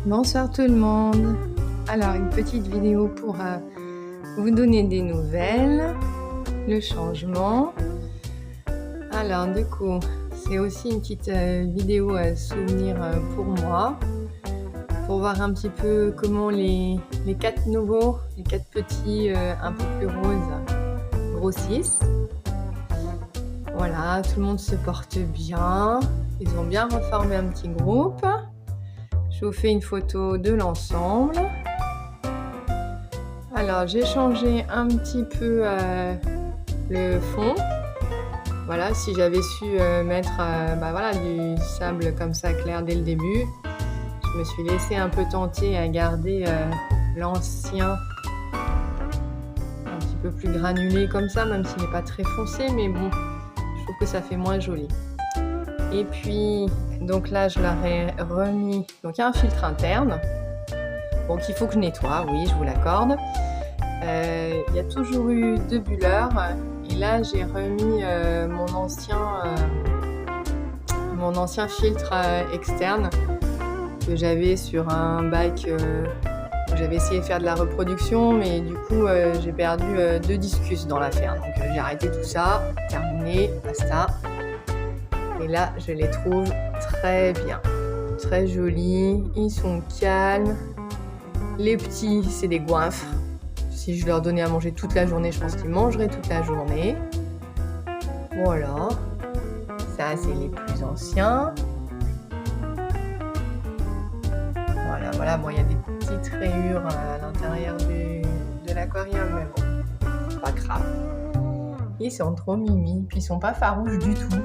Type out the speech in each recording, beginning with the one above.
Bonsoir tout le monde. Alors une petite vidéo pour vous donner des nouvelles, le changement. Alors du coup, c'est aussi une petite vidéo souvenir pour moi, pour voir un petit peu comment les 4 nouveaux, les 4 petits un peu plus roses grossissent. Voilà, tout le monde se porte bien. Ils ont bien reformé un petit groupe. Je vous fais une photo de l'ensemble. Alors j'ai changé un petit peu le fond. Voilà, si j'avais su mettre du sable comme ça clair dès le début, je me suis laissé un peu tenter à garder l'ancien un petit peu plus granulé comme ça, même s'il n'est pas très foncé, mais bon, je trouve que ça fait moins joli. Et puis donc là je leur ai remis, donc il y a un filtre interne, donc il faut que je nettoie, oui je vous l'accorde. Il y a toujours eu 2 bulleurs et là j'ai remis mon ancien filtre externe que j'avais sur un bac où j'avais essayé de faire de la reproduction, mais du coup j'ai perdu 2 discus dans l'affaire, donc j'ai arrêté tout ça, terminé, basta. Et là, je les trouve très bien, très jolis, ils sont calmes. Les petits, c'est des goinfres. Si je leur donnais à manger toute la journée, je pense qu'ils mangeraient toute la journée. Voilà, ça c'est les plus anciens. Voilà, bon, il y a des petites rayures à l'intérieur de l'aquarium, mais bon, c'est pas grave. Ils sont trop mimi, puis ils sont pas farouches du tout.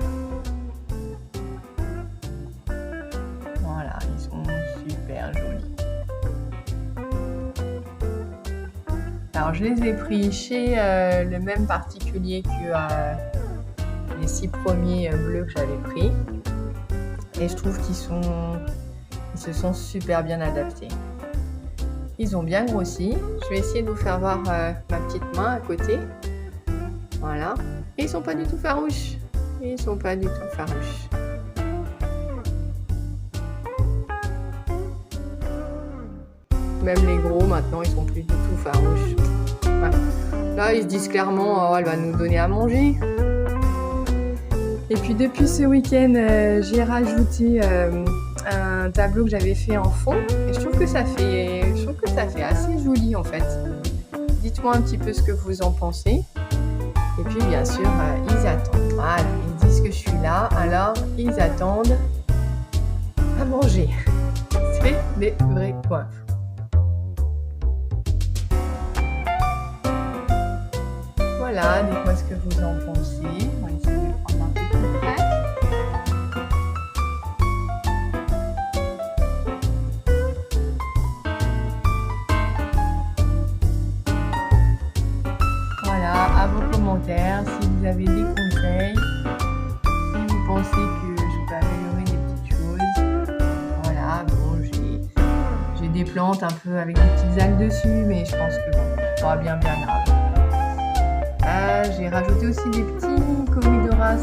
Voilà, ils sont super jolis. Alors je les ai pris chez le même particulier que les 6 premiers bleus que j'avais pris. Et je trouve qu'ils se sont super bien adaptés. Ils ont bien grossi. Je vais essayer de vous faire voir ma petite main à côté. Voilà. Et ils sont pas du tout farouches. Ils sont pas du tout farouches. Même les gros, maintenant, ils sont plus du tout farouches. Voilà. Là, ils se disent clairement, oh, elle va nous donner à manger. Et puis, depuis ce week-end, j'ai rajouté un tableau que j'avais fait en fond. Et je trouve que ça fait assez joli, en fait. Dites-moi un petit peu ce que vous en pensez. Et puis, bien sûr, ils attendent. Voilà, ils disent que je suis là, alors ils attendent à manger. C'est des vrais coins. Voilà, dites-moi ce que vous en pensez. On va essayer de prendre un peu plus près. Voilà, à vos commentaires, si vous avez des conseils, si vous pensez que je peux améliorer des petites choses. Voilà, bon, j'ai des plantes un peu avec des petites algues dessus, mais je pense que bon, ça va bien grave. J'ai rajouté aussi des petits Corydoras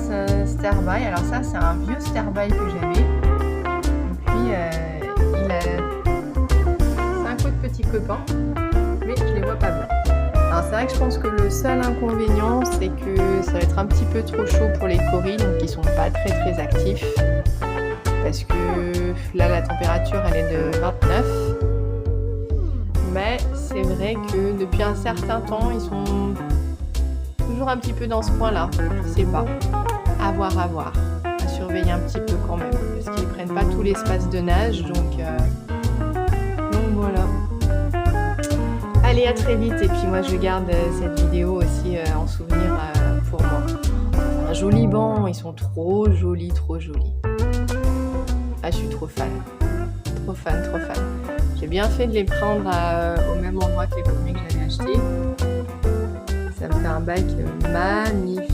Starby. Alors ça, c'est un vieux Starby que j'avais. Et puis, c'est un coup de petit copain, mais je les vois pas bien. Alors c'est vrai que je pense que le seul inconvénient, c'est que ça va être un petit peu trop chaud pour les coris, donc ils sont pas très actifs. Parce que là, la température, elle est de 29. Mais c'est vrai que depuis un certain temps, ils sont toujours un petit peu dans ce coin-là, je sais pas. À voir. À surveiller un petit peu quand même, parce qu'ils prennent pas tout l'espace de nage, donc voilà. Allez, à très vite, et puis moi je garde cette vidéo aussi en souvenir pour moi. Un joli banc, ils sont trop jolis. Ah, je suis trop fan. Trop fan. J'ai bien fait de les prendre au même endroit que les premiers que j'avais achetés. Ça me fait un bac magnifique.